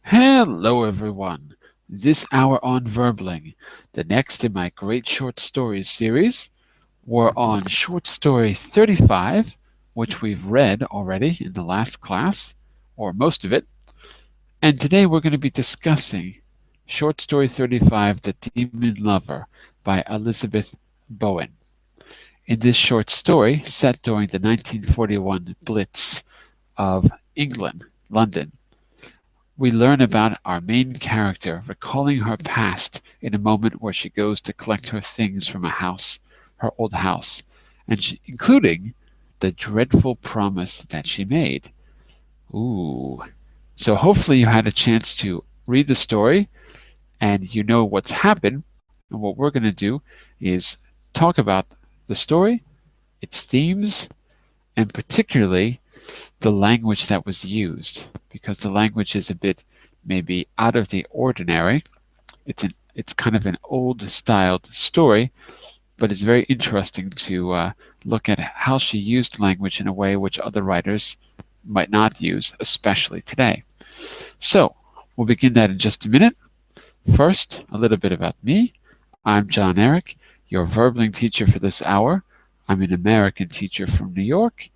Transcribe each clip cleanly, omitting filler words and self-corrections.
Hello, everyone. This hour on Verbling, the next in my great short stories series. We're on short story 35, which we've read already in the last class, or most of it. And today we're going to be discussing short story 35, The Demon Lover by Elizabeth Bowen. In this short story, set during the 1941 Blitz of England, London, we learn about our main character recalling her past in a moment where she goes to collect her things from a house, her old house, including the dreadful promise that she made. Ooh. So hopefully you had a chance to read the story and you know what's happened. And what we're going to do is talk about the story, its themes, and particularly the language that was used, because the language is a bit maybe out of the ordinary. It's kind of an old styled story, but it's very interesting to look at how she used language in a way which other writers might not use, especially today. So we'll begin that in just a minute. First, a little bit about me. I'm John Eric, your Verbling teacher for this hour. I'm an American teacher from New York,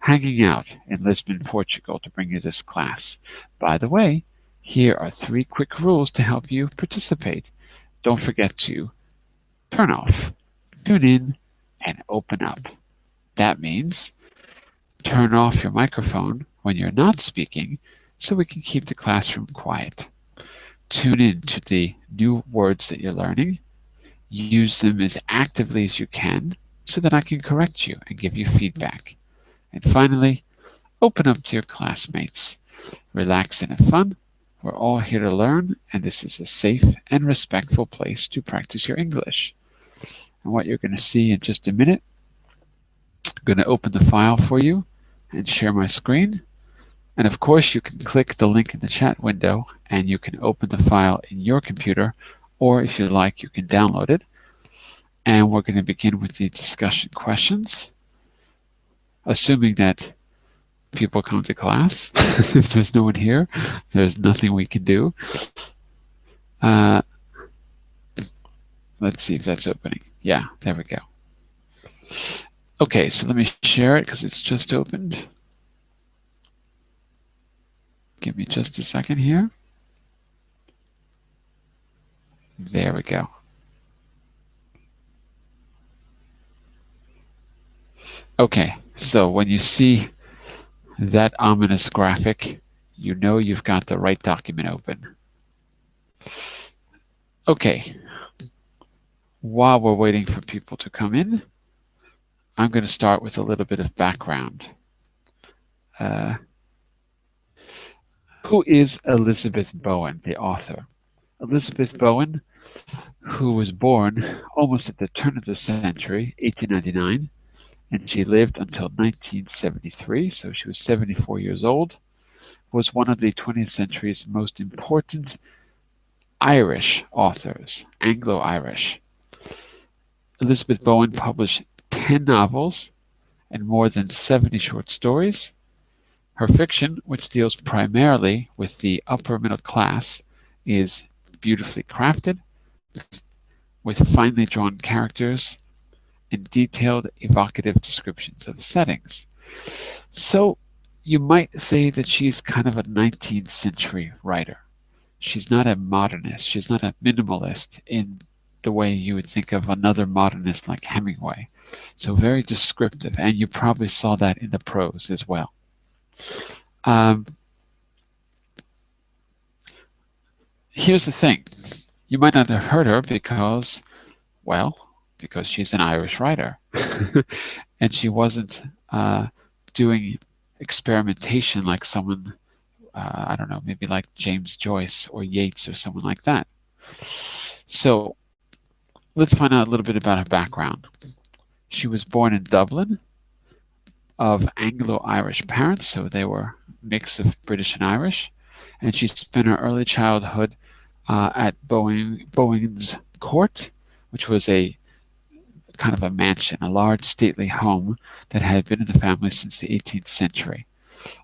hanging out in Lisbon, Portugal to bring you this class. By the way, here are 3 quick rules to help you participate. Don't forget to turn off, tune in, and open up. That means turn off your microphone when you're not speaking so we can keep the classroom quiet. Tune in to the new words that you're learning. Use them as actively as you can so that I can correct you and give you feedback. And finally, open up to your classmates. Relax and have fun. We're all here to learn, and this is a safe and respectful place to practice your English. And what you're going to see in just a minute, I'm going to open the file for you and share my screen. And of course, you can click the link in the chat window and you can open the file in your computer, or if you like, you can download it. And we're going to begin with the discussion questions, assuming that people come to class. If there's no one here, there's nothing we can do. Let's see if that's opening. Yeah, there we go. Okay, so let me share it because it's just opened. Give me just a second here. There we go. Okay, so when you see that ominous graphic, you know you've got the right document open. Okay, while we're waiting for people to come in, I'm going to start with a little bit of background. Who is Elizabeth Bowen, the author? Elizabeth Bowen, who was born almost at the turn of the century, 1899, and she lived until 1973, so she was 74 years old, was one of the 20th century's most important Irish authors, Anglo-Irish. Elizabeth Bowen published 10 novels and more than 70 short stories. Her fiction, which deals primarily with the upper middle class, is beautifully crafted, with finely drawn characters and detailed, evocative descriptions of settings. So you might say that she's kind of a 19th century writer. She's not a modernist. She's not a minimalist in the way you would think of another modernist like Hemingway. So very descriptive, and you probably saw that in the prose as well. Here's the thing. You might not have heard her because, well, because she's an Irish writer. And she wasn't doing experimentation like someone, I don't know, maybe like James Joyce or Yeats or someone like that. So let's find out a little bit about her background. She was born in Dublin of Anglo-Irish parents, so they were a mix of British and Irish, and she spent her early childhood at Bowen's court, which was a kind of a mansion, a large stately home that had been in the family since the 18th century.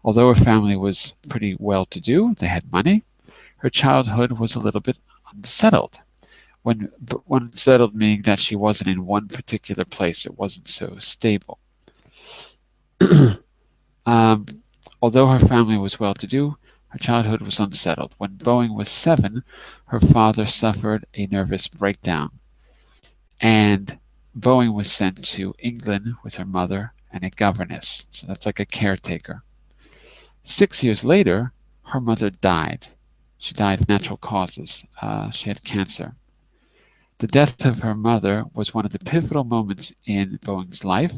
Although her family was pretty well-to-do, they had money, her childhood was a little bit unsettled. But unsettled meaning that she wasn't in one particular place, it wasn't so stable. um, Although her family was well to do, her childhood was unsettled. When Bowen was 7, her father suffered a nervous breakdown, and Bowen was sent to England with her mother and a governess. So that's like a caretaker. 6 years later, her mother died. She died of natural causes. She had cancer. The death of her mother was one of the pivotal moments in Bowen's life,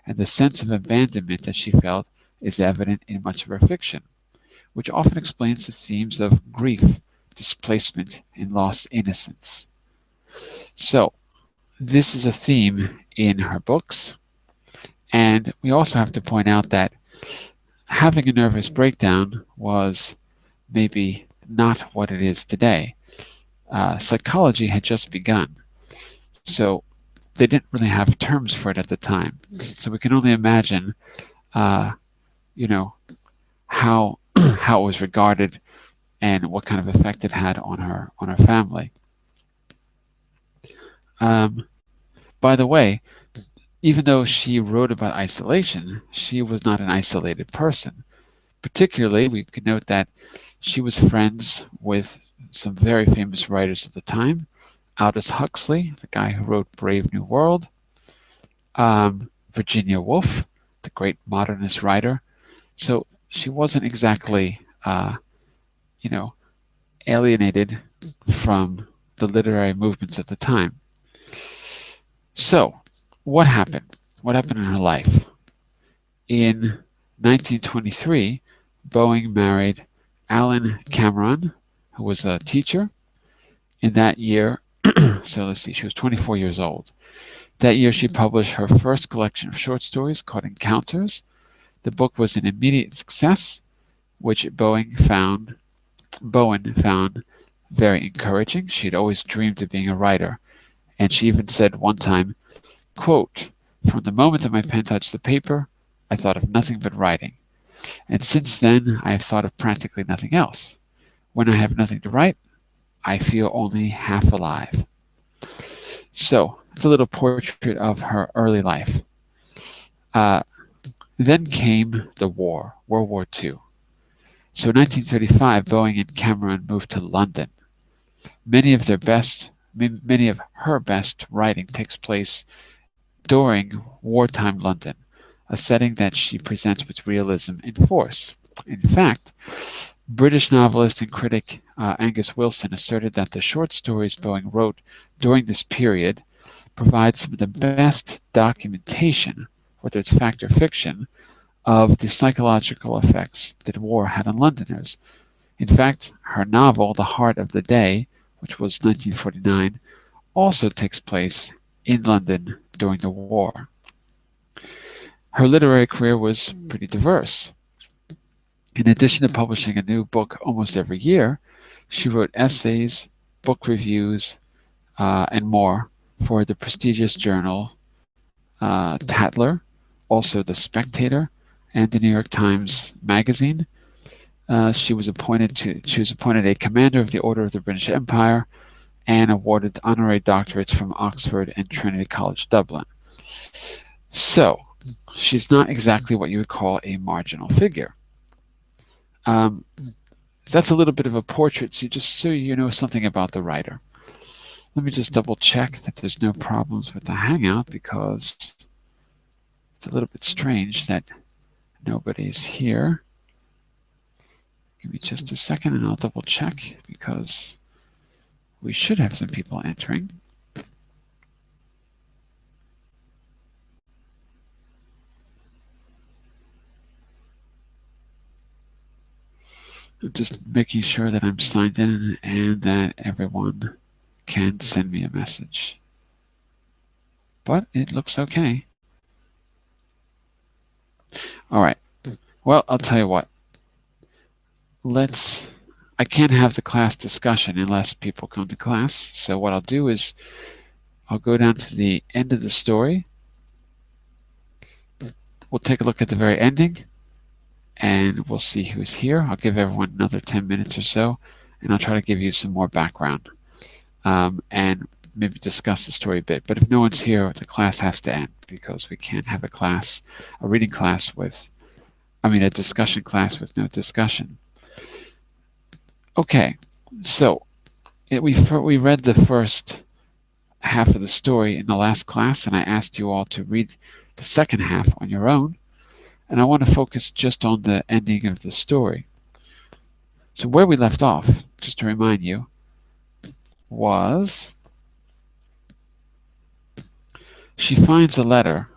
and the sense of abandonment that she felt is evident in much of her fiction, which often explains the themes of grief, displacement, and lost innocence. So, this is a theme in her books, and we also have to point out that having a nervous breakdown was maybe not what it is today. Psychology had just begun, so they didn't really have terms for it at the time. So we can only imagine, uh, you know, how how it was regarded and what kind of effect it had on her family. Um, by the way, even though she wrote about isolation, she was not an isolated person. Particularly, we could note that she was friends with some very famous writers of the time. Aldous Huxley, the guy who wrote Brave New World, Virginia Woolf, the great modernist writer. So she wasn't exactly, you know, alienated from the literary movements at the time. So, what happened? What happened in her life? In 1923, Bowen married Alan Cameron, who was a teacher. In that year, so let's see, she was 24 years old. That year, she published her first collection of short stories called Encounters. The book was an immediate success, which Bowen found very encouraging. She had always dreamed of being a writer, and she even said one time, quote, "From the moment that my pen touched the paper, I thought of nothing but writing. And since then, I have thought of practically nothing else. When I have nothing to write, I feel only half alive." So, it's a little portrait of her early life. Uh, then came the war, World War II. So in 1935, Bowen and Cameron moved to London. Many of her best writing takes place during wartime London, a setting that she presents with realism and force. In fact, British novelist and critic Angus Wilson asserted that the short stories Bowen wrote during this period provide some of the best documentation, whether it's fact or fiction, of the psychological effects that war had on Londoners. In fact, her novel, The Heart of the Day, which was 1949, also takes place in London during the war. Her literary career was pretty diverse. In addition to publishing a new book almost every year, she wrote essays, book reviews, and more for the prestigious journal Tatler, also The Spectator, and the New York Times Magazine. She was appointed a commander of the Order of the British Empire and awarded honorary doctorates from Oxford and Trinity College Dublin. So, she's not exactly what you would call a marginal figure. That's a little bit of a portrait, so you know something about the writer. Let me just double check that there's no problems with the Hangout, because it's a little bit strange that nobody's here. Give me just a second and I'll double check, because we should have some people entering. I'm just making sure that I'm signed in and that everyone can send me a message. But it looks okay. All right. Well, I'll tell you what. I can't have the class discussion unless people come to class. So what I'll do is I'll go down to the end of the story. We'll take a look at the very ending, and we'll see who's here. I'll give everyone another 10 minutes or so, and I'll try to give you some more background and maybe discuss the story a bit. But if no one's here, the class has to end because we can't have a reading class a discussion class with no discussion. Okay, so we read the first half of the story in the last class, and I asked you all to read the second half on your own, and I want to focus just on the ending of the story. So where we left off, just to remind you, was she finds a letter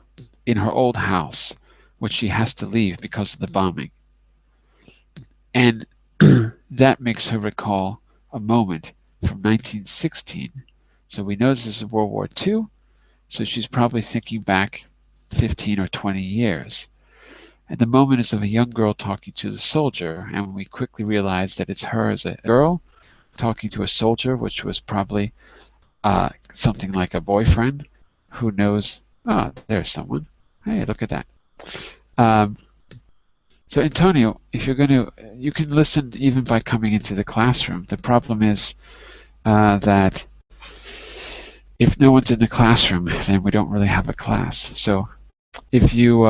in her old house, which she has to leave because of the bombing. And that makes her recall a moment from 1916. So we know this is World War II, so she's probably thinking back 15 or 20 years. And the moment is of a young girl talking to the soldier, and we quickly realize that it's her as a girl talking to a soldier, which was probably something like a boyfriend who knows, oh, there's someone. Hey, look at that. Um, so Antonio, if you're going to, you can listen even by coming into the classroom. The problem is that if no one's in the classroom, then we don't really have a class. So if you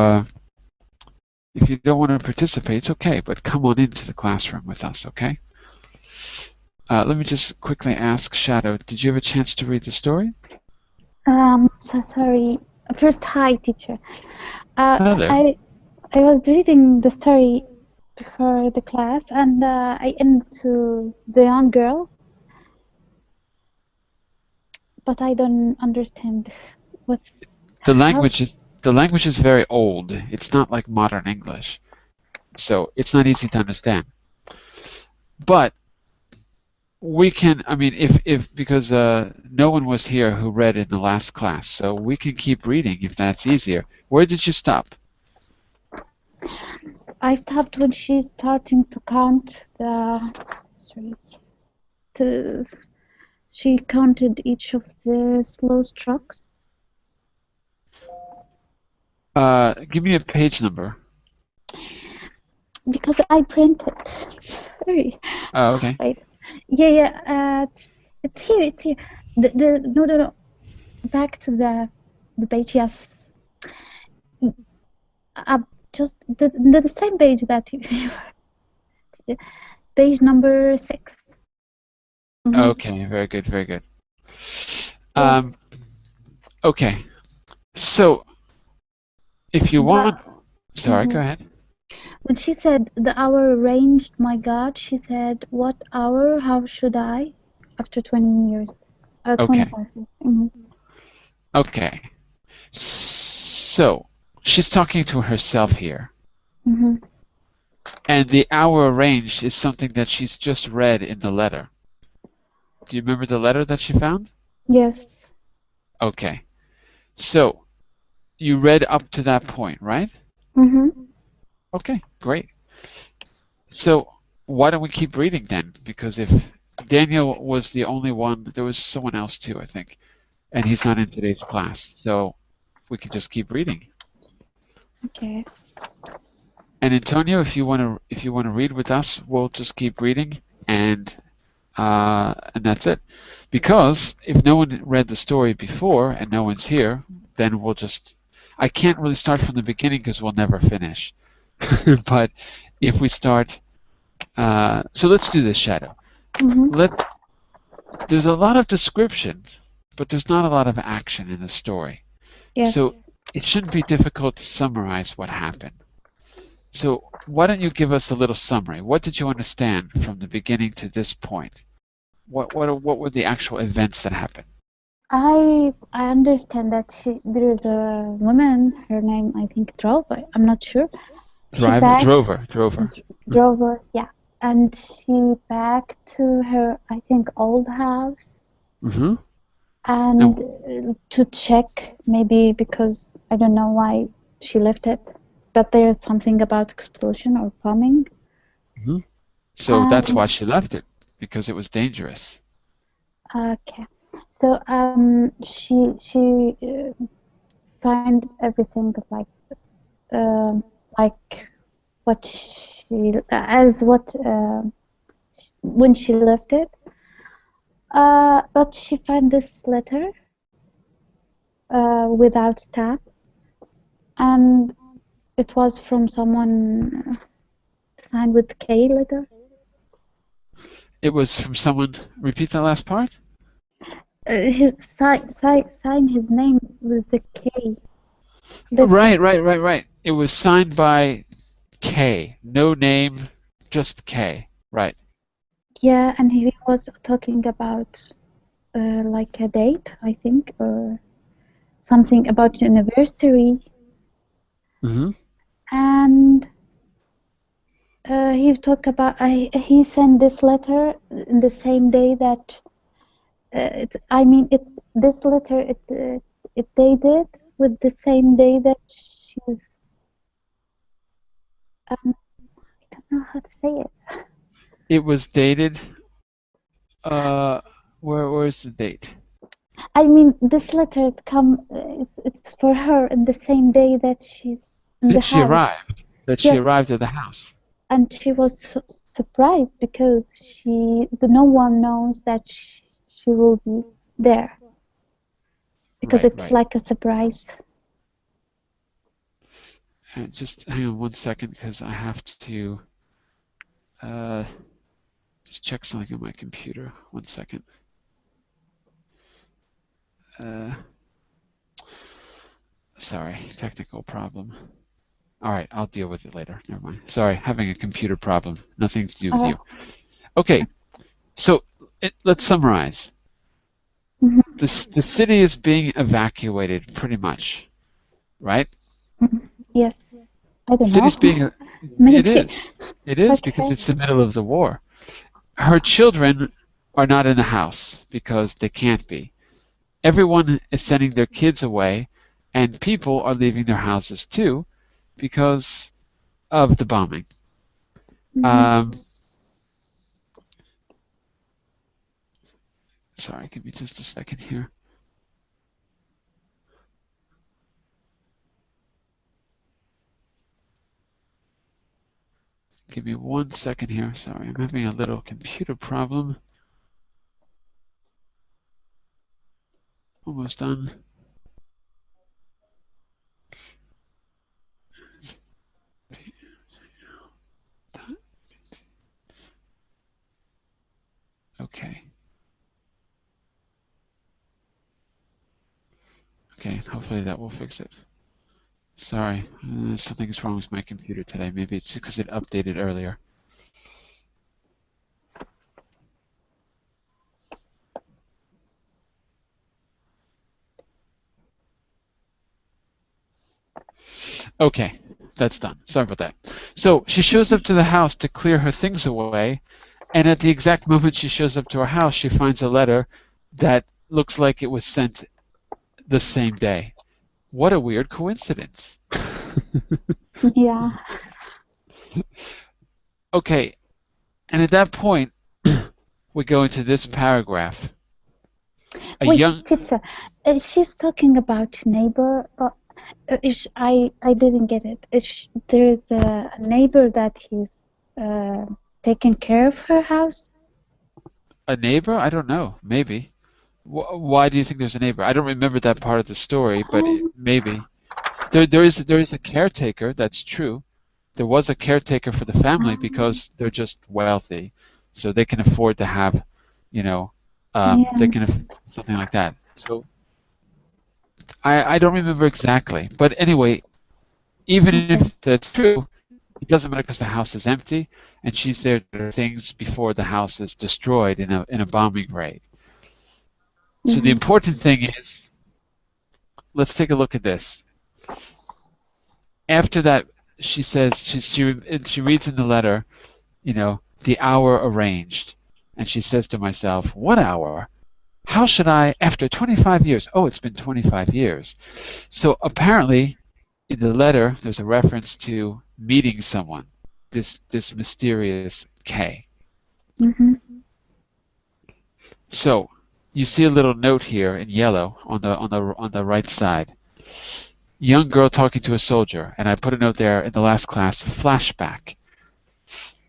don't want to participate, it's okay, but come on into the classroom with us, okay? Let me just quickly ask Shadow, did you have a chance to read the story? So sorry. First, hi, teacher. Hello. I was reading the story before the class, and I into the young girl, but I don't understand what The how. language is very old. It's not like modern English, so it's not easy to understand. But we can, if because no one was here who read in the last class, so we can keep reading if that's easier. Where did you stop? I stopped when she's starting to count the. Sorry. To, she counted each of the slow strokes Give me a page number. because I printed. Sorry. Oh, okay. Wait. Yeah. It's here. It's here. The no. Back to the page. Yes. Just the same page that you page number 6. Okay, very good, very good. Yes. Um, okay, so if you The want, sorry, go ahead. When she said the hour arranged, my God, she said, what hour? How should I? After 20 years, Okay, 25 years. Mm-hmm. okay. So she's talking to herself here, Mm-hmm. and the hour arranged is something that she's just read in the letter. Do you remember the letter that she found? Yes. Okay, so you read up to that point, right? Mm-hmm. Okay, great. So why don't we keep reading then? Because if Daniel was the only one, there was someone else too, I think, and he's not in today's class, so we can just keep reading. Okay. And Antonio, if you want to read with us, we'll just keep reading, and that's it. Because if no one read the story before and no one's here, then we'll just. I can't really start from the beginning because we'll never finish. But if we start, so let's do this, Shadow. Mm-hmm. Let There's a lot of description, but there's not a lot of action in the story. Yes. So it shouldn't be difficult to summarize what happened. So why don't you give us a little summary? What did you understand from the beginning to this point? What were the actual events that happened? I understand that there is a woman, her name I think Drover, I'm not sure. She back Drover. Drover, yeah. And she back to her I think old house Mm-hmm. and And to check maybe because I don't know why she left it, but there is something about explosion or bombing. mhm. So that's And why she left it, because it was dangerous. okay, so she find everything uh, like what she as what when she left it. But she found this letter without stamp, and it was from someone signed with K letter. It was from someone. Repeat that last part. His sign his name with the K letter. Right. It was signed by K. No name, just K. Right. Yeah, and he was talking about like a date, I think, or something about anniversary, Mm-hmm. and he talked about he sent this letter in the same day that I mean it. This letter it dated with the same day that she's I don't know how to say it. It was dated. Uh, where's the date? I mean this letter it come it's for her in the same day that she's in the That she house. arrived. That she Yes, arrived at the house. and she was surprised because no one knows that she will be there because Right, it's right. like a surprise. Just hang on 1 second because I have to uh, just check something on my computer. 1 second. Uh, Sorry, technical problem. All right, I'll deal with it later. Never mind. Sorry, having a computer problem. Nothing to do with Uh, you. Okay, so let's summarize. mhm, The city is being evacuated pretty much, right? mhm. Yes, I The don't know. city's being, it Maybe. is. It is because Okay. it's the middle of the war. Her children are not in the house because they can't be. Everyone is sending their kids away, and people are leaving their houses too because of the bombing. Mhm. Um, Sorry, give me just a second here. Give me 1 second here. Sorry, I'm having a little computer problem. Almost done. Okay. Okay, hopefully that will fix it. Sorry, something's wrong with my computer today. Maybe it's because it updated earlier. Okay, that's done. Sorry about that. So she shows up to the house to clear her things away, and at the exact moment she shows up to her house, she finds a letter that looks like it was sent the same day. What a weird coincidence. Yeah. Okay, and at that point, we go into this paragraph. A Wait, young teacher. She's talking about neighbor. I didn't get it. There is a neighbor that he's uh, taking care of her house. a neighbor? I don't know. Maybe. Why do you think there's a neighbor? I don't remember that part of the story, but Um, maybe. There is a caretaker. That's true. There was a caretaker for the family because they're just wealthy, so they can afford to have, you know, yeah. they can something like that. So I don't remember exactly, but anyway, even Okay. if that's true, it doesn't matter because the house is empty, and she's there to do things before the house is destroyed in a bombing raid. So the Mhm. important thing is, let's take a look at this. After that, she says she reads in the letter, the hour arranged, and she says to myself, "What hour? How should I, after 25 years? Oh, it's been 25 years." So apparently, in the letter, there's a reference to meeting someone, this mysterious K. Mhm. So you see a little note here in yellow on the right side. Young girl talking to a soldier, and I put a note there in the last class, flashback.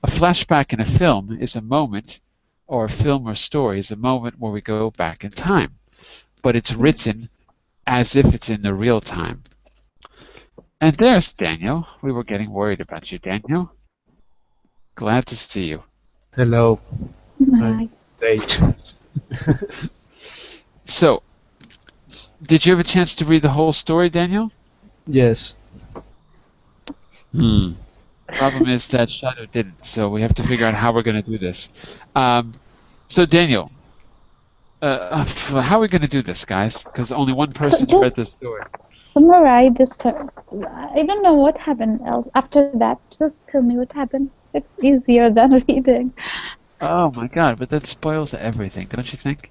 A flashback in a film is a moment, or a film or story is a moment where we go back in time, but it's written as if it's in the real time. And there's Daniel. We were getting worried about you, Daniel. Glad to see you. Hello, I'm Right. late. So, did you have a chance to read the whole story, Daniel? Yes. Hmm. Problem is that Shadow didn't, so we have to figure out how we're going to do this. Um, so, Daniel, how are we going to do this, guys? Because only one So person's just read the story. summarize the story. I don't know what happened else after that. Just tell me what happened. It's easier than reading. Oh my God, but that spoils everything, don't you think?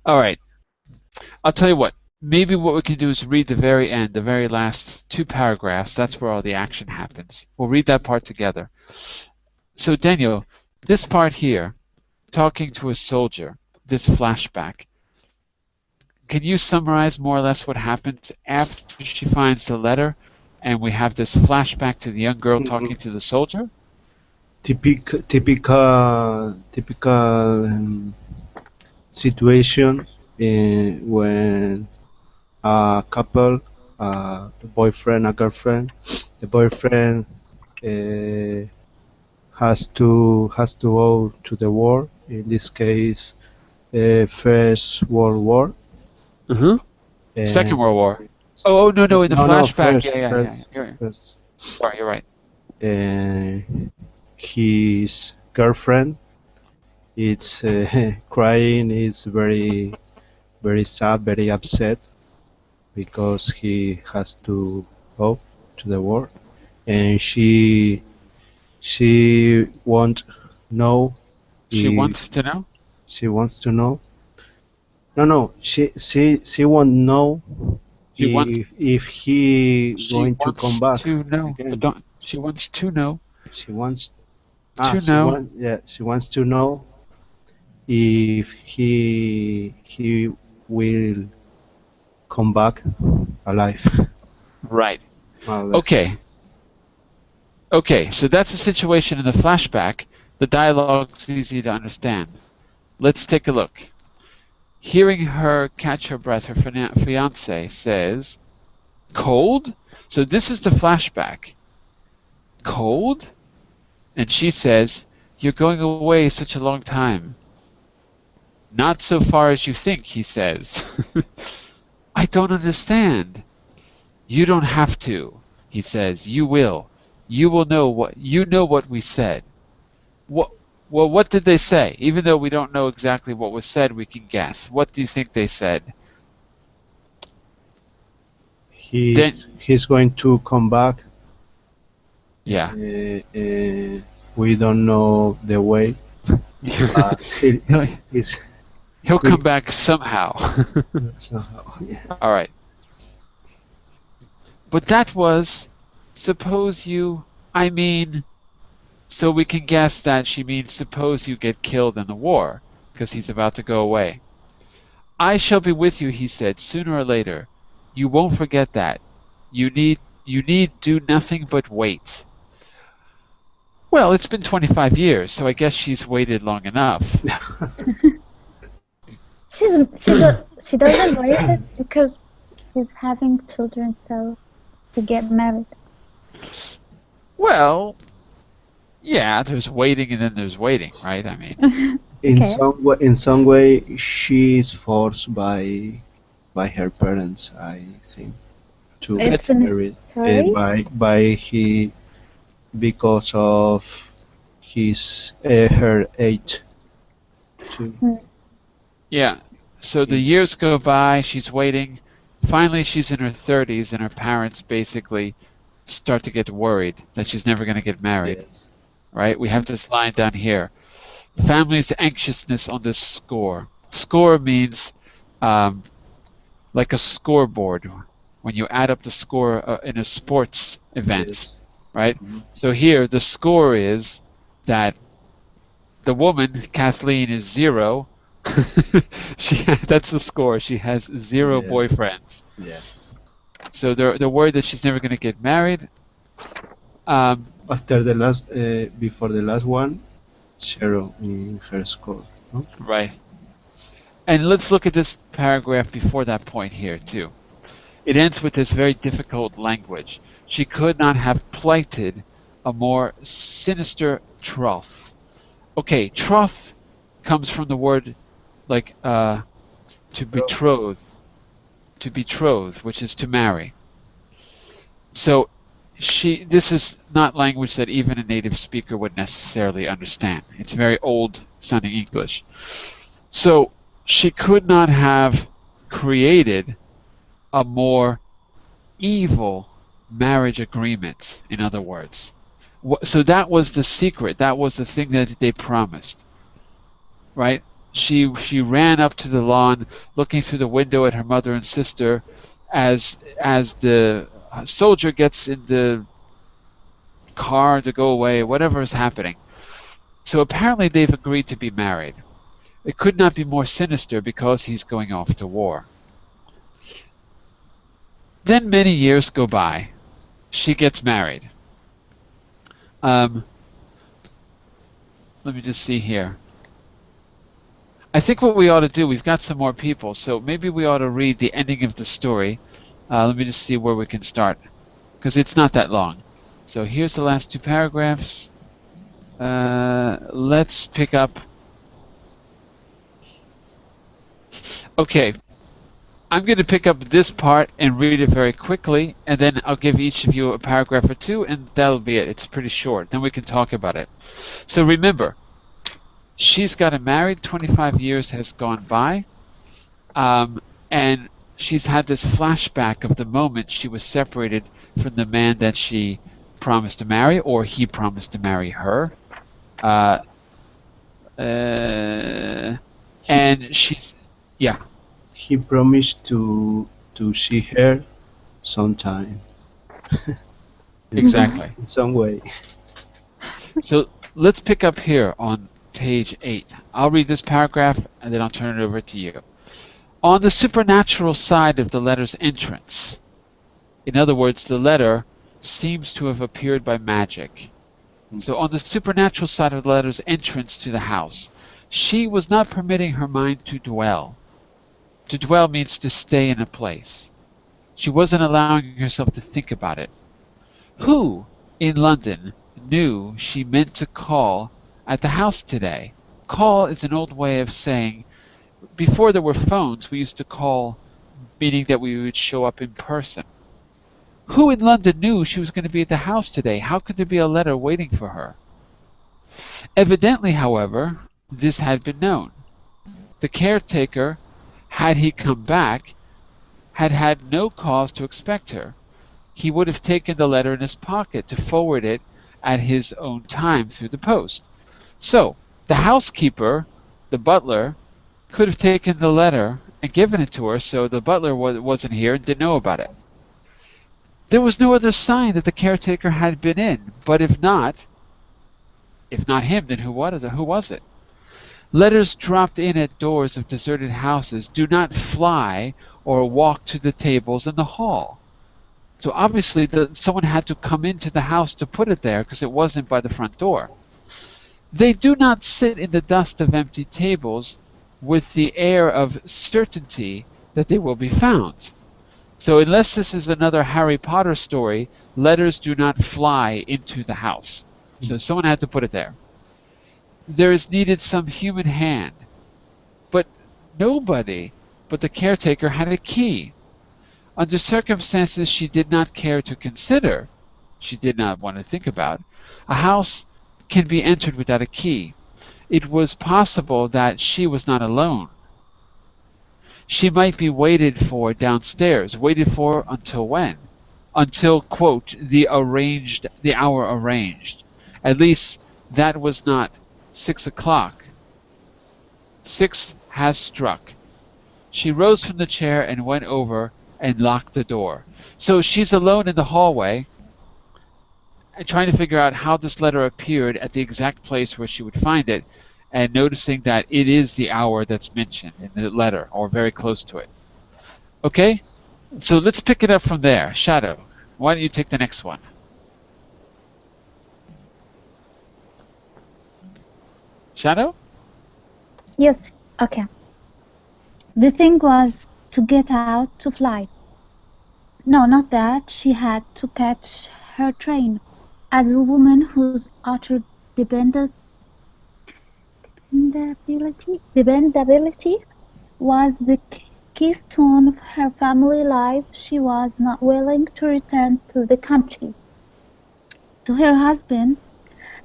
All right, I'll tell you what. Maybe what we can do is read the very end, the very last two paragraphs. That's where all the action happens. We'll read that part together. So, Daniel, this part here, talking to a soldier, this flashback, can you summarize more or less what happens after she finds the letter and we have this flashback to the young girl talking Mhm. to the soldier? Typical situation when a couple, a boyfriend, a girlfriend, the boyfriend uh, has to go to the war. In this case, First World War. Uh-huh. Second And World War. Oh, no, no, in the no, flashback. first, Yeah, yeah, yeah. first, You're first. right, you're right. And his girlfriend, it's crying. It's very sad, very upset because he has to go to the war, and she won't know She if wants to know? she wants to know. No, no, she won't know She wants if he she going to come wants back to know, but again. don't she wants to know She wants to know. she wants to know if he will come back alive, Right. more or less. Okay. Okay, so that's the situation in the flashback. The dialogue's easy to understand. Let's take a look. Hearing her catch her breath, her fiance says, "Cold?" So this is the flashback. Cold? And she says, "You're going away such a long time." "Not so far as you think," he says. "I don't understand." "You don't have to," he says. "You will. You know what we said." What well, what did they say? Even though we don't know exactly what was said, we can guess. What do you think they said? He's going to come back. Yeah. We don't know the way, but he'll, he's he'll he come back somehow. somehow. Yeah. All right. But that was, suppose you, I mean, so we can guess that she means suppose you get killed in the war, because he's about to go away. "I shall be with you," he said, "sooner or later. You won't forget that. You need do nothing but wait." Well, it's been 25 years, so I guess she's waited long enough. She doesn't wait it because she's having children, so to get married. Well, yeah, there's waiting and then there's waiting, right? I mean, Okay. In some way, she is forced by her parents, I think, to get It's that's in a married. story. By he because of his her age too. Hmm. yeah. So the years go by, she's waiting. Finally, she's in her 30s, and her parents basically start to get worried that she's never going to get married, Yes. right? We have this line down here. Family's anxiousness on this score. Score means um, like a scoreboard when you add up the score in a sports event, Yes. right? Mhm. So here the score is that the woman Kathleen is zero. That's the score. She has zero Yeah. boyfriends. Yeah. So they're worried that she's never going to get married. Um, After the last, before the last one, 0 in her score. No? right. And let's look at this paragraph before that point here, too. It ends with this very difficult language. She could not have plighted a more sinister troth. Okay, troth comes from the word like to betroth, which is to marry. So this is not language that even a native speaker would necessarily understand. It's very old sounding English. So she could not have created a more evil marriage agreement, in other words. So that was the secret. That was the thing that they promised, right? She ran up to the lawn, looking through the window at her mother and sister, as the soldier gets in the car to go away, whatever is happening. So apparently they've agreed to be married. It could not be more sinister because he's going off to war. Then many years go by. She gets married. Um, Let me just see here. I think what we ought to do, we've got some more people, so maybe we ought to read the ending of the story. Let me just see where we can start, because it's not that long. So here's the last two paragraphs. Let's pick up. Okay, I'm going to pick up this part and read it very quickly, and then I'll give each of you a paragraph or two, and that'll be it. It's pretty short. Then we can talk about it. So remember, she's gotten married, 25 years has gone by, and she's had this flashback of the moment she was separated from the man that she promised to marry, or he promised to marry her. Uh, uh, He and she's, yeah, he promised to see her sometime exactly. in some way. So let's pick up here on page 8. I'll read this paragraph and then I'll turn it over to you. On the supernatural side of the letter's entrance, in other words, the letter seems to have appeared by magic. So on the supernatural side of the letter's entrance to the house, she was not permitting her mind to dwell. To dwell means to stay in a place. She wasn't allowing herself to think about it. Who in London knew she meant to call at the house today? Call is an old way of saying, before there were phones, we used to call, meaning that we would show up in person. Who in London knew she was going to be at the house today? How could there be a letter waiting for her? Evidently, however, this had been known. The caretaker, had he come back, had had no cause to expect her. He would have taken the letter in his pocket to forward it at his own time through the post. So, the housekeeper, the butler, could have taken the letter and given it to her so the butler wasn't here and didn't know about it. There was no other sign that the caretaker had been in, but if not him, then who was it? Letters dropped in at doors of deserted houses do not fly or walk to the tables in the hall. So obviously someone had to come into the house to put it there because it wasn't by the front door. They do not sit in the dust of empty tables with the air of certainty that they will be found. So unless this is another Harry Potter story, letters do not fly into the house. So someone had to put it there. There is needed some human hand, but nobody but the caretaker had a key. Under circumstances she did not care to consider, she did not want to think about, a house can be entered without a key. It was possible that she was not alone. She might be waited for downstairs. Waited for until when? Until, quote, the hour arranged. At least that was not 6 o'clock. 6 has struck. She rose from the chair and went over and locked the door. So she's alone in the hallway and trying to figure out how this letter appeared at the exact place where she would find it, and noticing that it is the hour that's mentioned in the letter, or very close to it. Okay? So let's pick it up from there. Shadow, why don't you take the next one? Shadow? Yes, okay. The thing was to get out to fly. No, not that. She had to catch her train. As a woman whose utter dependability was the keystone of her family life, she was not willing to return to the country, to her husband,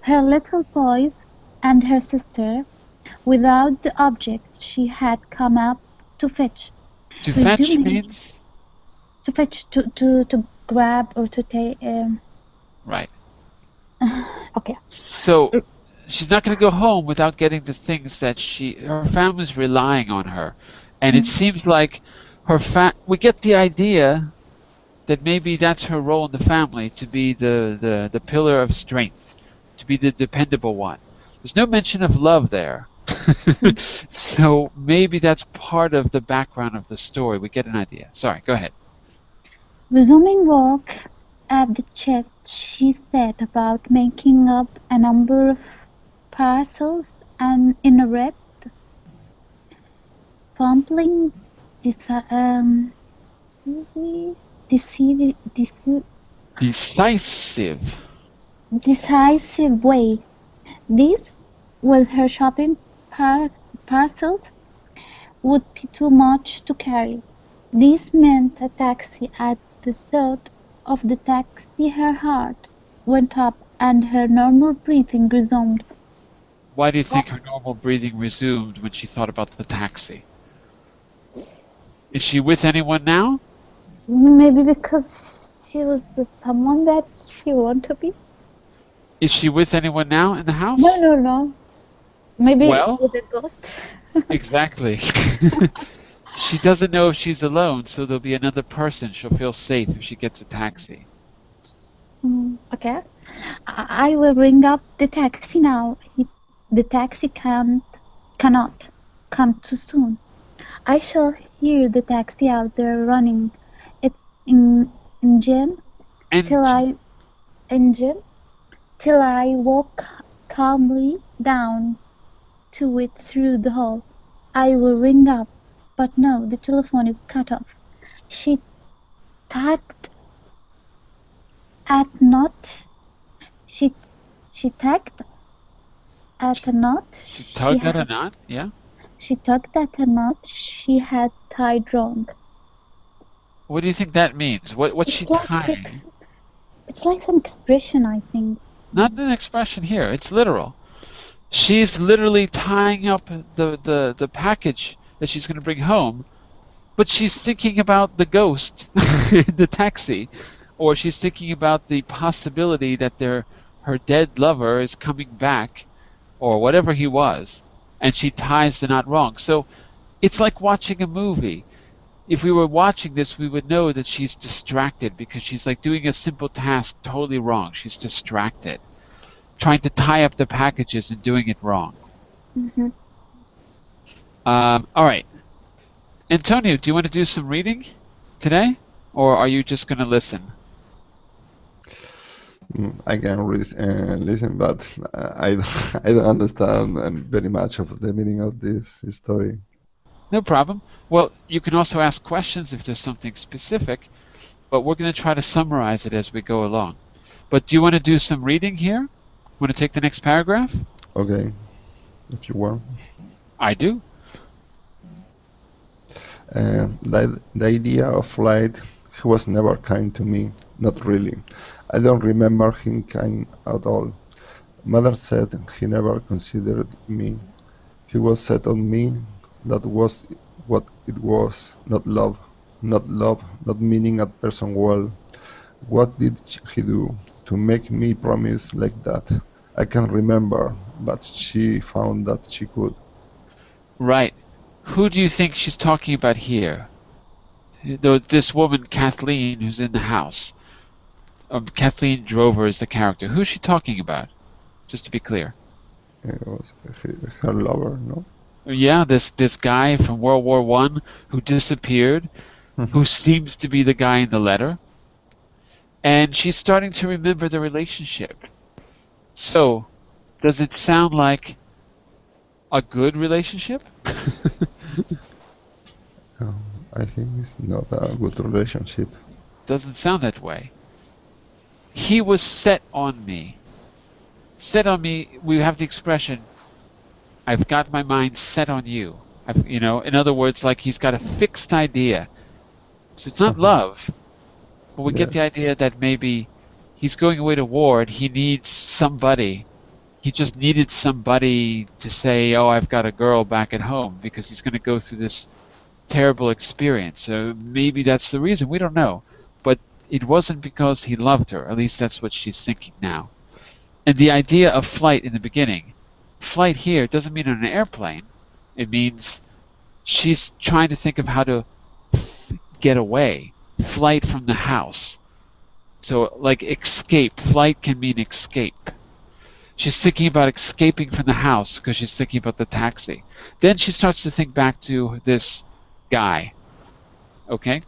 her little boys, and her sister, without the objects she had come up to fetch. To fetch Resuming means? to fetch to grab or to take. Right. Okay. So she's not going to go home without getting the things that her family's relying on her. And it Mm, seems like we get the idea that maybe that's her role in the family, to be the pillar of strength, to be the dependable one. There's no mention of love there. mm. So maybe that's part of the background of the story. We get an idea. Sorry, go ahead. Resuming work at the chest, she set about making up a number of parcels and in a wrapped, fumbling, deci- um, Decisive. decisive way. This, with her shopping par- parcels, would be too much to carry. This meant a taxi. At the thought of the taxi her heart went up and her normal breathing resumed. Why do you think her normal breathing resumed when she thought about the taxi? Is she with anyone now? Maybe because she was with someone that she wanted to be. Is she with anyone now in the No, house? no, no. Maybe Well, with a ghost. exactly. She doesn't know if she's alone, so there'll be another person. She'll feel safe if she gets a taxi. Okay. I will ring up the taxi now. The taxi cannot come too soon. I shall hear the taxi out there running its engine till And I engine till I walk calmly down to it through the hall. I will ring up, but no, the telephone is cut off. She tugged at knot. She she tugged at a knot. she tugged at a knot? Yeah. She tugged at a knot she had tied wrong. What do you think that means? What's she It's like tying? ex- it's like an expression, I think. Not an expression here. It's literal. She's literally tying up the package that she's going to bring home, but she's thinking about the ghost in the taxi, or she's thinking about the possibility that her dead lover is coming back, or whatever he was, and she ties the knot wrong. So it's like watching a movie. If we were watching this, we would know that she's distracted because she's like doing a simple task totally wrong. She's distracted, trying to tie up the packages and doing it wrong. Hmm. All right. Antonio, do you want to do some reading today? Or are you just going to listen? I can listen, but I don't, I don't understand very much of the meaning of this story. No problem. Well, you can also ask questions if there's something specific, but we're going to try to summarize it as we go along. But do you want to do some reading here? Want to take the next paragraph? Okay, if you want. I do. The idea of flight, he was never kind to me, not really. I don't remember him kind at all. Mother said he never considered me. He was set on me. That was what it was, not love, not meaning a person well. What did he do to make me promise like that? I can't remember, but she found that she could. Right. Who do you think she's talking about here? This woman, Kathleen, who's in the house. Kathleen Drover is the character. Who's she talking about? Just to be clear. It was her lover, no? Yeah, this guy from World War One who disappeared, who seems to be the guy in the letter, and she's starting to remember the relationship. So, does it sound like A good relationship? Um, I think it's not a good relationship. Doesn't sound that way. He was set on me. Set on me, we have the expression, I've got my mind set on you. In other words, like he's got a fixed idea. So it's not Uh-huh. love, but we get the Yes. idea that maybe he's going away to war and he needs somebody. He just needed somebody to say, "Oh, I've got a girl back at home," because he's going to go through this terrible experience. So maybe that's the reason. We don't know. But it wasn't because he loved her. At least that's what she's thinking now. And the idea of flight in the beginning, flight here doesn't mean on an airplane. It means she's trying to think of how to get away, flight from the house. So, like escape, flight can mean escape. She's thinking about escaping from the house because she's thinking about the taxi. Then she starts to think back to this guy. Okay?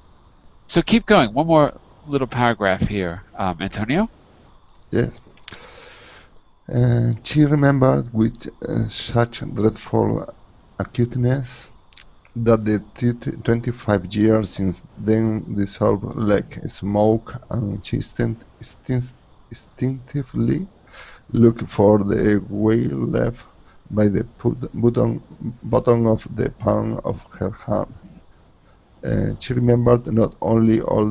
So keep going. One more little paragraph here, Antonio. Yes. She remembered with such dreadful acuteness that the 25 years since then dissolved like smoke, and she instinctively looked for the wheel left by the bottom of the palm of her hand. She remembered not only all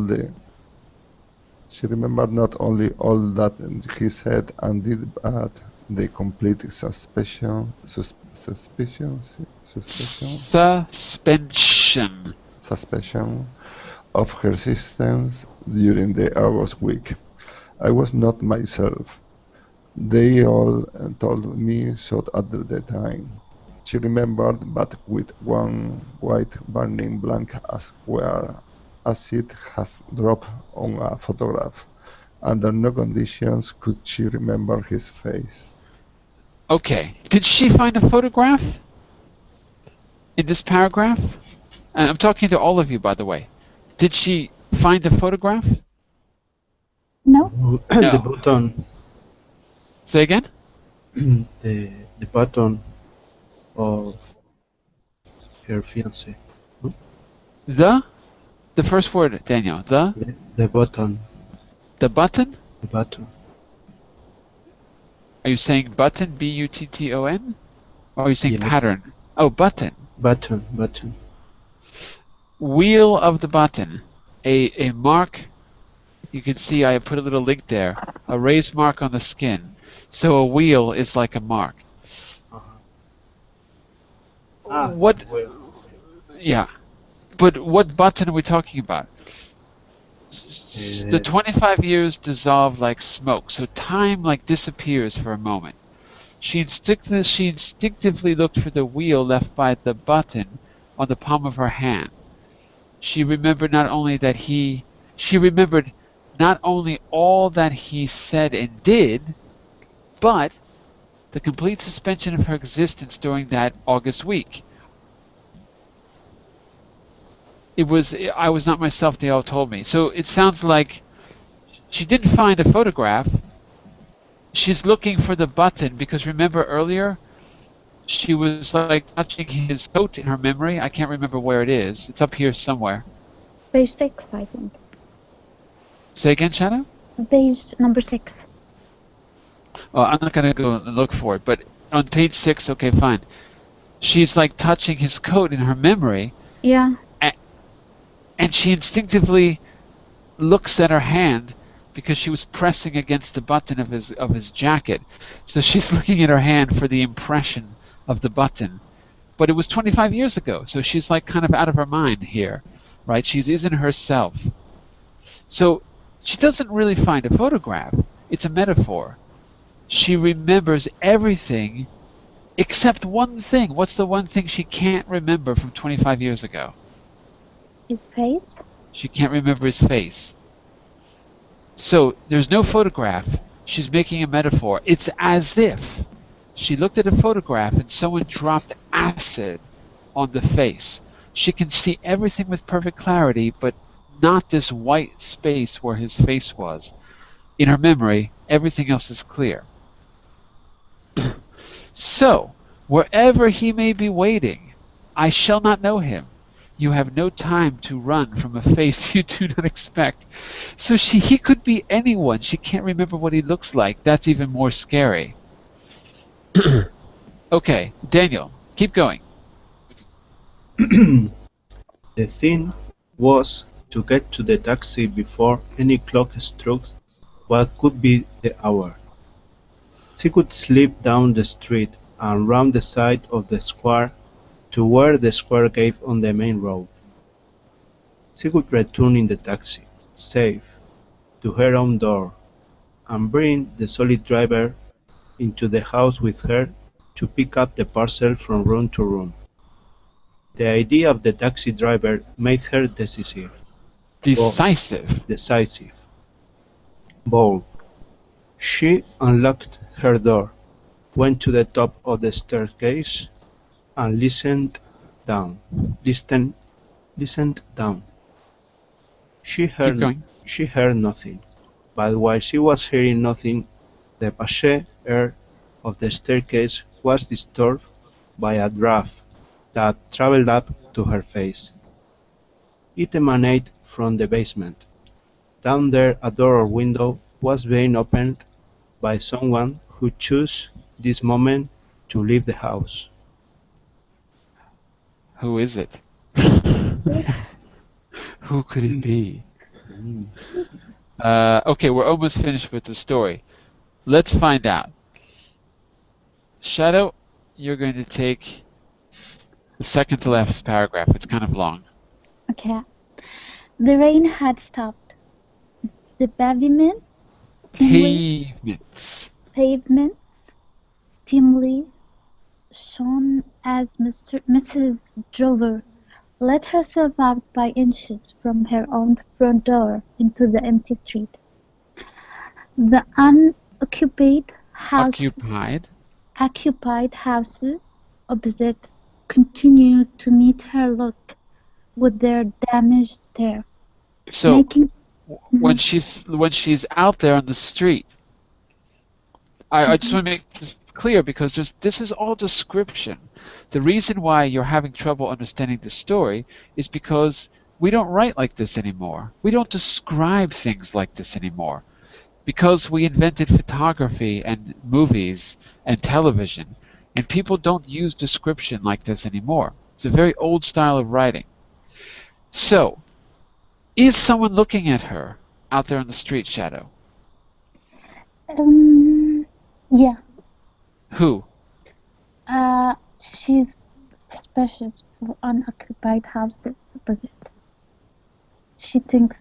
that he said and did, but the complete Suspension. suspension of her existence during the August week. I was not myself. They all told me so at the time. She remembered, but with one white burning blank as it has dropped on a photograph. Under no conditions could she remember his face. Okay. Did she find a photograph in this paragraph? And I'm talking to all of you, by the way. Did she find a photograph? No? The No. button, Say again? the button of her fiance. No? The? The first word, Daniel. The button, The button? the button. Are you saying button, B-U-T-T-O-N? Or are you saying Yes, pattern? Oh, button. button. Wheel of the button. A mark. You can see I put a little link there. A raised mark on the skin. So a wheel is like a mark. Uh-huh. What? Well, Yeah. But what button are we talking about? The uh, 25 years dissolve like smoke, so time like disappears for a moment. She instinctively looked for the wheel left by the button on the palm of her hand. She remembered not only that he she remembered not only all that he said and did, but the complete suspension of her existence during that August week. I was not myself, they all told me. So it sounds like she didn't find a photograph. She's looking for the button because remember earlier she was like touching his coat in her memory. I can't remember where it is. It's up here somewhere. Page 6, I think. Say again, Shadow? Page number 6. Well, I'm not going to go and look for it, but on page 6, okay, fine. She's like touching his coat in her memory, Yeah. and she instinctively looks at her hand because she was pressing against the button of his jacket. So she's looking at her hand for the impression of the button. But it was 25 years ago, so she's like kind of out of her mind here, right? She isn't herself. So she doesn't really find a photograph. It's a metaphor. She remembers everything except one thing. What's the one thing she can't remember from 25 years ago? His face? She can't remember his face. So there's no photograph. She's making a metaphor. It's as if she looked at a photograph and someone dropped acid on the face. She can see everything with perfect clarity, but not this white space where his face was. In her memory, everything else is clear. So, Wherever he may be waiting, I shall not know him. You have no time to run from a face you do not expect. So he could be anyone. She can't remember what he looks like. That's even more scary. Okay, Daniel, keep going. The thing was to get to the taxi before any clock struck what could be the hour. She could slip down the street and round the side of the square to where the square gave on the main road. She could return in the taxi, safe, to her own door, and bring the solid driver into the house with her to pick up the parcel from room to room. The idea of the taxi driver made her decisive, Decisive. decisive, bold. She unlocked her door, went to the top of the staircase, and down. Listened, listened down. She Keep heard, going. she heard nothing, but while she was hearing nothing, the passé air of the staircase was disturbed by a draft that travelled up to her face. It emanated from the basement. Down there a door or window was being opened by someone who chose this moment to leave the house. Who is it? Who could it be? Mm. Okay, we're almost finished with the story. Let's find out. Shadow, you're going to take the second to last paragraph. It's kind of long. Okay. The rain had stopped. The Pavements. pavement dimly shone as Mrs. Drover let herself out by inches from her own front door into the empty street. The Occupied. occupied houses opposite continued to meet her look with their damaged stare, So making when mhm, she's out there on the street, I just mhm, want to make this clear because this is all description. The reason why you're having trouble understanding the story is because we don't write like this anymore. We don't describe things like this anymore. Because we invented photography and movies and television, and people don't use description like this anymore. It's a very old style of writing. So, is someone looking at her out there on the street, Shadow? um, yeah, Who? she's suspicious for unoccupied houses opposite. She thinks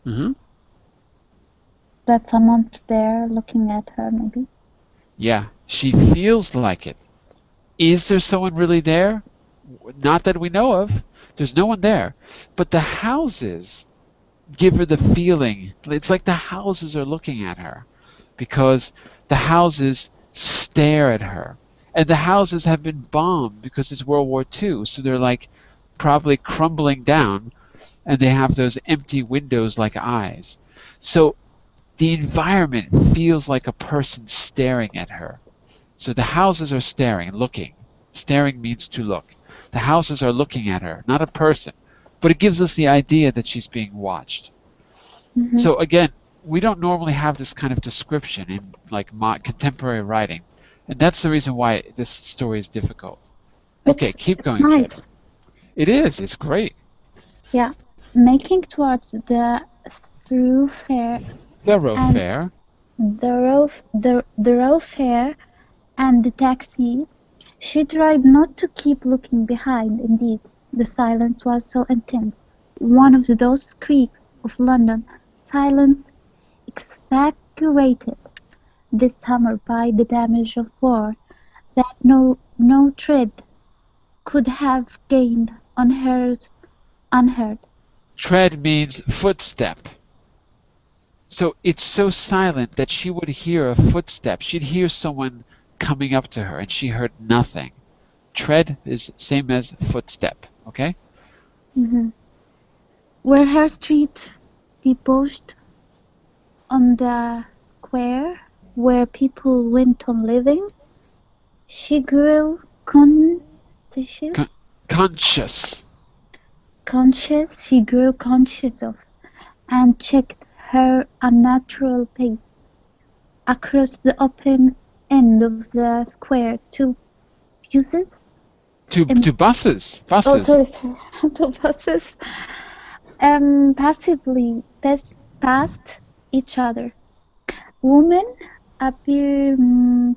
Hmm. that someone's there looking at her, maybe. Yeah, she feels like it. Is there someone really there? Not that we know of. There's no one there. But the houses give her the feeling. It's like the houses are looking at her because the houses stare at her. And the houses have been bombed because it's World War II, so they're like probably crumbling down and they have those empty windows like eyes. So the environment feels like a person staring at her. So the houses are staring, looking. Staring means to look. The houses are looking at her, not a person. But it gives us the idea that she's being watched. Hmm. So again, we don't normally have this kind of description in like contemporary writing, and that's the reason why this story is difficult. Okay, keep It's going, nice. Shadow. It is. It's great. Yeah, making towards the thoroughfare and Thoroughfare. the thoroughfare and the taxi. She tried not to keep looking behind. Indeed, the silence was so intense, one of those creaks of London silence exaggerated this summer by the damage of war, that no tread could have gained on hers unheard. Tread means footstep. So it's so silent that she would hear a footstep. She'd hear someone coming up to her, and she heard nothing. Tread is same as footstep. Okay. Mhm. Where her street debouched on the square where people went on living, She grew conscious, Con- conscious. she grew conscious of, and checked her unnatural pace across the open end of the square. Two buses, To buses. oh Buses. sorry, sorry, two buses, passively passed each other. Women appear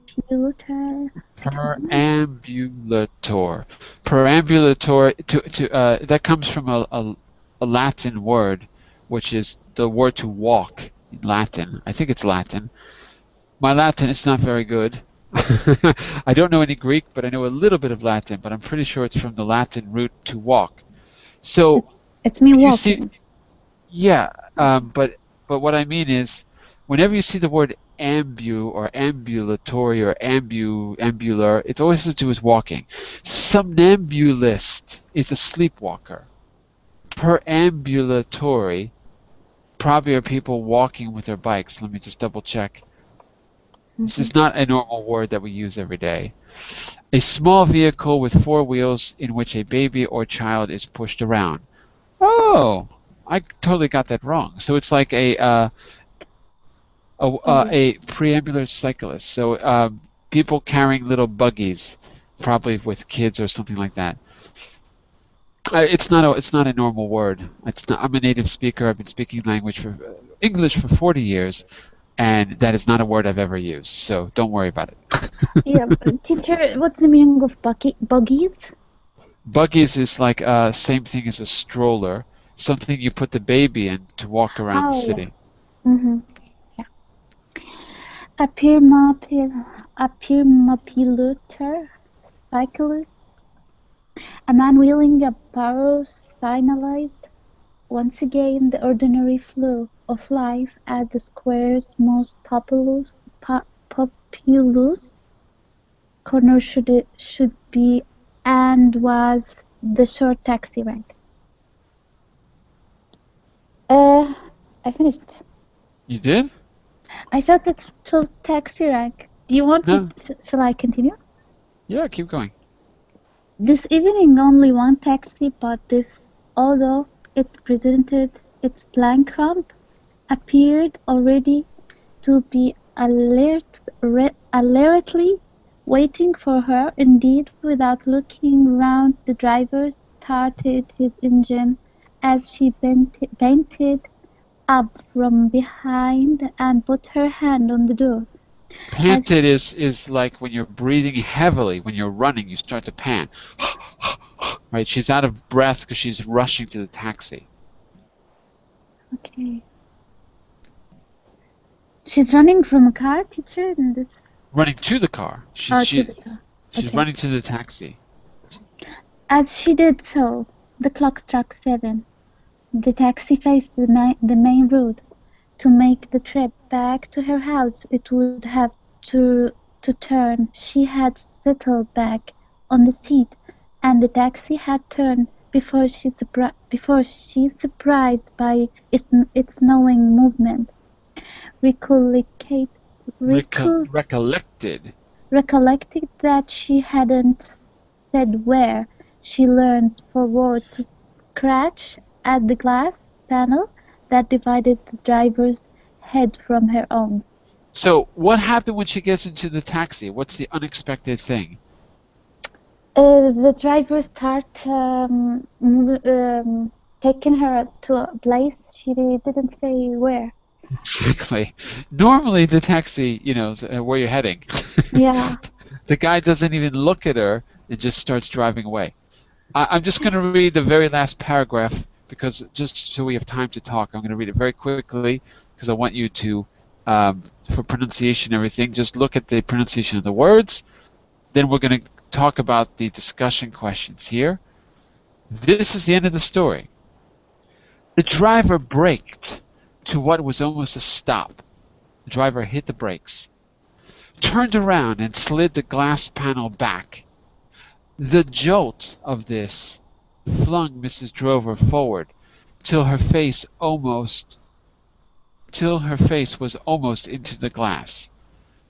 pivotal. Perambulator. Perambulator that comes from a Latin word, which is the word to walk in Latin. I think it's Latin. My Latin is not very good. I don't know any Greek, but I know a little bit of Latin, but I'm pretty sure it's from the Latin root to walk. So It's me when you see, walking. yeah, but what I mean is, whenever you see the word or ambulatory or ambular, it always has to do with walking. Somnambulist is a sleepwalker. Perambulatory probably are people walking with their bikes. Let me just double check. This is not a normal word that we use every day. A small vehicle with four wheels in which a baby or child is pushed around. Oh, I totally got that wrong. So it's like a preambular cyclist. So people carrying little buggies, probably with kids or something like that. It's not a normal word. It's not. I'm a native speaker. I've been speaking language for English for 40 years, and that is not a word I've ever used. So don't worry about it. Yeah, teacher, what's the meaning of buggies? Buggies is like same thing as a stroller, something you put the baby in to walk around the Oh, yeah. city. Mm-hmm. Yeah. A permapiloter cyclist, a man wheeling a barrow signalized once again the ordinary flow of life at the square's most populous corner should be and was the short taxi rank. Uh, I finished. You did? I thought it's till taxi rank. Do you want me No. shall I continue? Yeah, keep going. This evening only one taxi, but this, although it presented its blank ramp, appeared already to be alertly waiting for her. Indeed, without looking round, the driver started his engine as she bent up from behind and put her hand on the door. Panted As is like when you're breathing heavily, when you're running, you start to pant. Right? She's out of breath because she's rushing to the taxi. okay, she's running from a car, teacher, in this. Running to the car. To the car. She's Okay. running to the taxi. As she did so, the clock struck 7. The taxi faced the main road. To make the trip back to her house, it would have to turn. She had settled back on the seat, and the taxi had turned before she surprised by its knowing movement. Recollected, recol- Recollected. recollected that she hadn't said where. She leaned forward to scratch at the glass panel that divided the driver's head from her own. So what happened when she gets into the taxi? What's the unexpected thing? The driver started taking her to a place she didn't say where. Exactly. Normally the taxi, where you're heading. Yeah. The guy doesn't even look at her and just starts driving away. I'm just going to read the very last paragraph because just so we have time to talk, I'm going to read it very quickly because I want you to, for pronunciation and everything, just look at the pronunciation of the words. Then we're going to talk about the discussion questions here. This is the end of the story. The driver braked to what was almost a stop. The driver hit the brakes, turned around and slid the glass panel back. The jolt of this flung Mrs. Drover forward till her face was almost into the glass.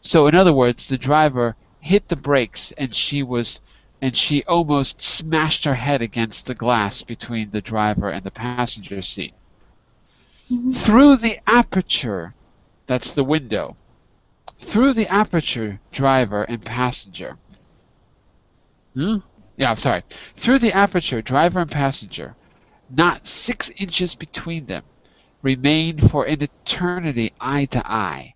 So in other words, the driver hit the brakes, and she almost smashed her head against the glass between the driver and the passenger seat. Mhm. Through the aperture, that's the window, through the aperture, driver and passenger. Hmm? Yeah, I'm sorry. Through the aperture, driver and passenger, not 6 inches between them, remained for an eternity eye to eye.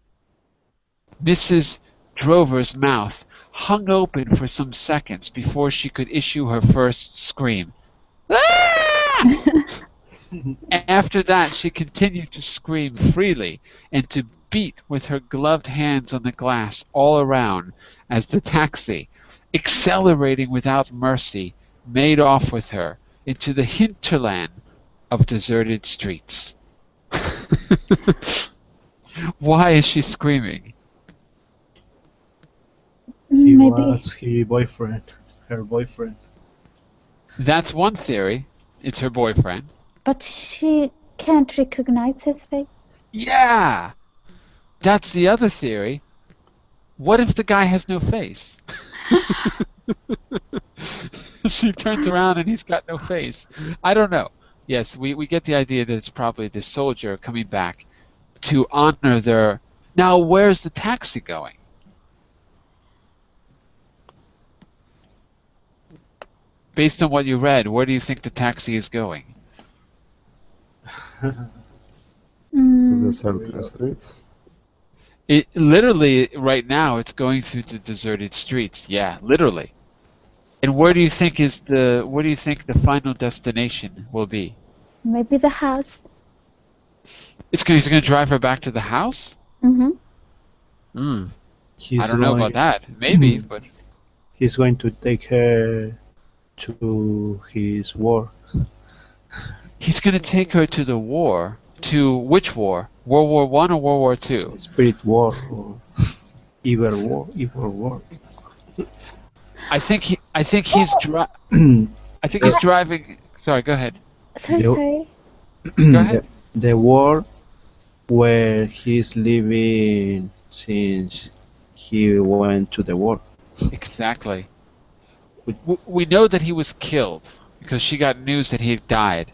Mrs. Drover's mouth hung open for some seconds before she could issue her first scream. Ah! After that she continued to scream freely and to beat with her gloved hands on the glass all around as the taxi, accelerating without mercy, made off with her into the hinterland of deserted streets. Why is she screaming? He Maybe, was her boyfriend. That's one theory. It's her boyfriend. but she can't recognize his face. Yeah, that's the other theory. What if the guy has no face? She turns around and he's got no face. I don't know. Yes, we get the idea that it's probably this soldier coming back to honor their. Now, where's the taxi going? Based on what you read, where do you think the taxi is going? To the Mm, certain streets. It literally right now it's going through the deserted streets. Yeah, literally. And where do you think the final destination will be? maybe the house. He's going to drive her back to the house? Hmm. Hmm. I He's don't know about going that. Maybe, but he's going to take her to his war. he's going to take her to the war. To which war? World War One or World War Two? Spirit war or evil war. I think he's I think he's the, driving. Sorry, go ahead. Sorry, the, sorry. Go the, ahead. the war where he's living since he went to the war. Exactly. We know that he was killed because she got news that he had died.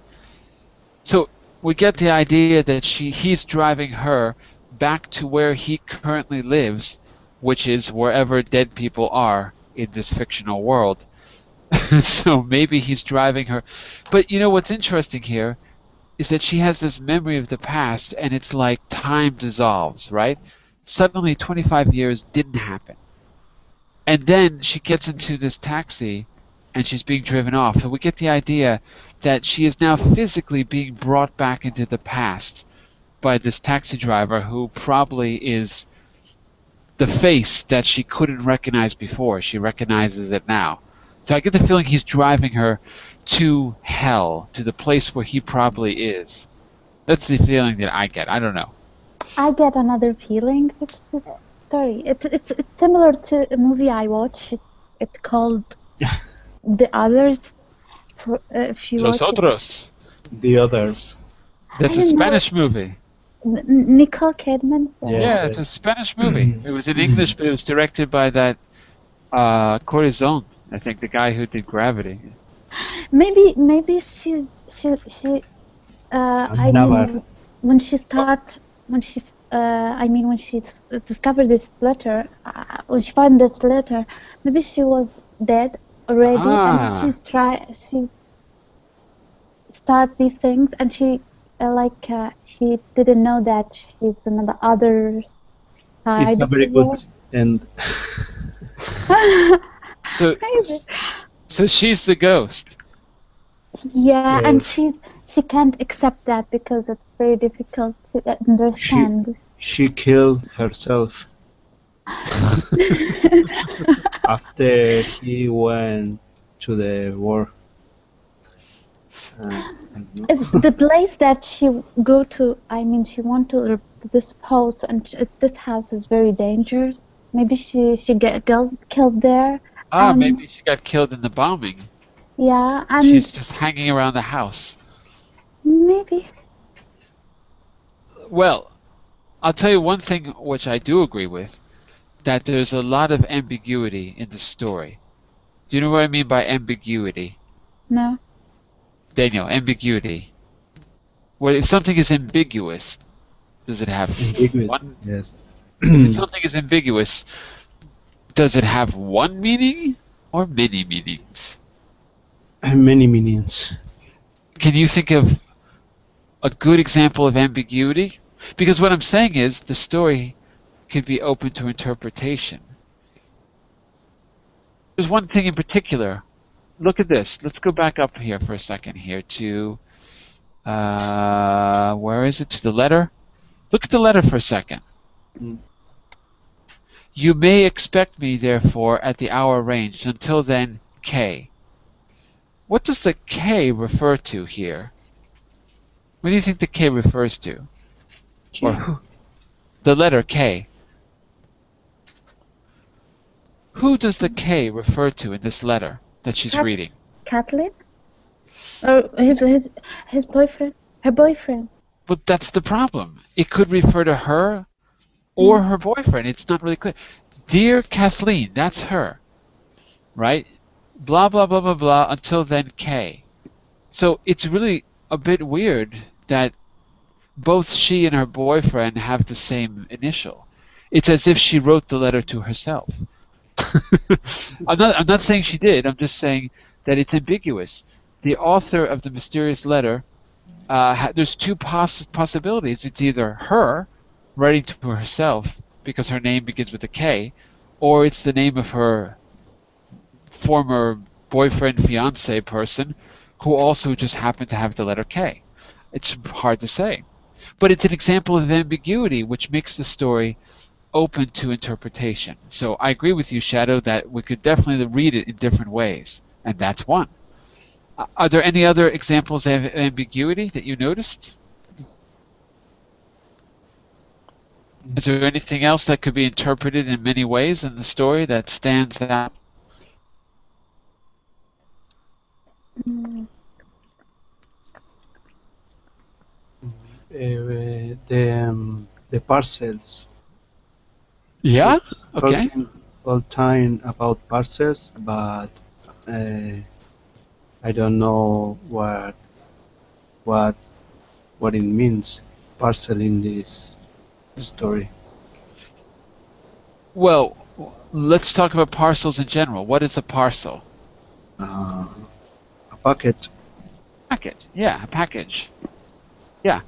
So we get the idea that he's driving her back to where he currently lives, which is wherever dead people are in this fictional world. So maybe he's driving her. But you know what's interesting here is that she has this memory of the past and it's like time dissolves, right? Suddenly 25 years didn't happen. And then she gets into this taxi and she's being driven off. So we get the idea that she is now physically being brought back into the past by this taxi driver who probably is the face that she couldn't recognize before. She recognizes it now. So I get the feeling he's driving her to hell, to the place where he probably is. That's the feeling that I get. I don't know. I get another feeling with this story. It's similar to a movie I watched. It's called The Others. If you Los watch it, Otros. The others. I That's a don't know. Spanish movie. Nicole Kidman. Yeah. Yeah, it's a Spanish movie. It was in English, but it was directed by that Corazon, I think, the guy who did Gravity. Maybe she. I Navar. mean, when she start, when she, I mean, when she discovered this letter, when she found this letter, maybe she was dead already, and Ah, she's start these things, and she didn't know that she's on the other It's side a of the very good world. end. so Maybe. so she's the ghost. Yeah, and Yes. she can't accept that because it's very difficult to She understand. she killed herself after he went to the war. I don't know. It's the place that she go to. I mean, she want to this house, and this house is very dangerous. Maybe she get killed there, Ah, and maybe she got killed in the bombing. yeah, and She's just hanging around the house. maybe Well, I'll tell you one thing which I do agree with. that there's a lot of ambiguity in the story. Do you know what I mean by ambiguity? No. Daniel, ambiguity. What if something is ambiguous? Does it have Ambiguity. one? Yes. If it's something is ambiguous, does it have one meaning or many meanings? Many meanings. Can you think of a good example of ambiguity? Because what I'm saying is the story can be open to interpretation. There's one thing in particular. Look at this. Let's go back up here for a second here to where is it? To the letter. Look at the letter for a second. Mm. You may expect me, therefore, at the hour arranged. Until then, K. What does the K refer to here? What do you think the K refers to? Or Okay. who? The letter K. Who does the K refer to in this letter that she's Cat reading? Kathleen? Or his boyfriend? Her boyfriend. But that's the problem. It could refer to her or Mm. her boyfriend. It's not really clear. Dear Kathleen, that's her, right? Blah, blah, blah, blah, blah, until then K. So it's really a bit weird that both she and her boyfriend have the same initial. It's as if she wrote the letter to herself. I'm not saying she did. I'm just saying that it's ambiguous. The author of the mysterious letter, there's two possibilities. It's either her writing to herself because her name begins with a K, or it's the name of her former boyfriend, fiance person, who also just happened to have the letter K. It's hard to say. But it's an example of ambiguity, which makes the story open to interpretation. So I agree with you, Shadow, that we could definitely read it in different ways, and that's one. Are there any other examples of ambiguity that you noticed? Is there anything else that could be interpreted in many ways in the story that stands out? Mm. The parcels. Yeah? It's Okay. talking all time about parcels, but uh, I don't know what what it means. Parcel in this story. Well, let's talk about parcels in general. What is a parcel? Uh, a packet. Package. Yeah, a package. Yeah.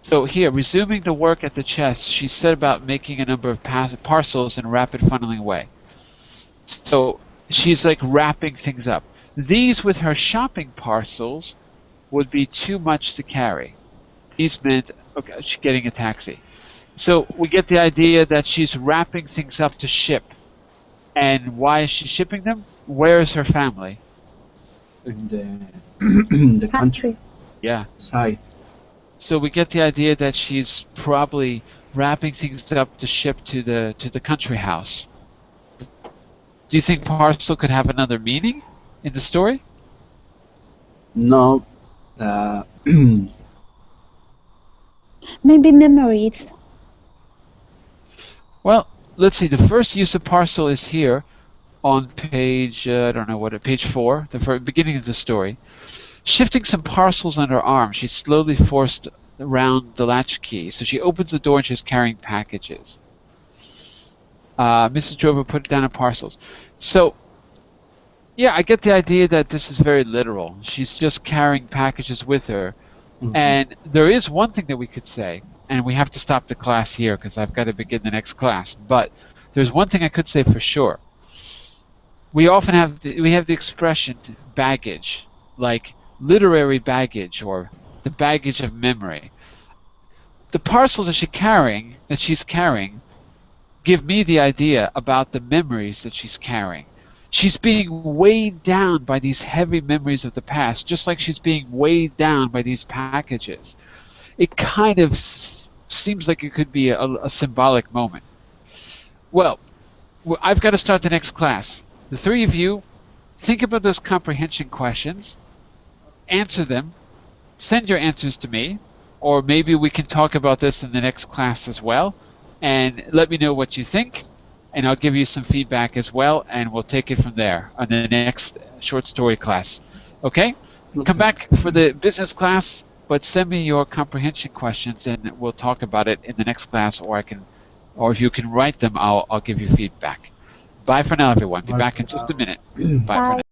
So here, resuming the work at the chest, she set about making a number of parcels in a rapid funneling way. So she's like wrapping things up. These with her shopping parcels would be too much to carry. These meant, okay, she's getting a taxi. So we get the idea that she's wrapping things up to ship. And why is she shipping them? Where is her family? In the country Country. Yeah. side. So we get the idea that she's probably wrapping things up to ship to the country house. Do you think parcel could have another meaning in the story? No, Maybe memories. Well, let's see. The first use of parcel is here on page, I don't know what, page 4, the beginning of the story. Shifting some parcels on her arm, she slowly forced around the latch key. So she opens the door and she's carrying packages. Mrs. Drover put down her parcels. So, yeah, I get the idea that this is very literal. She's just carrying packages with her. And there is one thing that we could say, and we have to stop the class here because I've got to begin the next class. But there's one thing I could say for sure. We often have the expression baggage, like literary baggage or the baggage of memory. The parcels that she's carrying, give me the idea about the memories that she's carrying. She's being weighed down by these heavy memories of the past, just like she's being weighed down by these packages. It kind of seems like it could be a symbolic moment. Well, I've got to start the next class. The three of you, think about those comprehension questions, answer them, send your answers to me, or maybe we can talk about this in the next class as well, and let me know what you think. and I'll give you some feedback as well, and we'll take it from there on the next short story class. Okay? Come Okay. back for the business class, but send me your comprehension questions, and we'll talk about it in the next class, or if you can write them, I'll give you feedback. Bye for now, everyone. Be Bye back for in just a now. minute. Bye for Bye. now.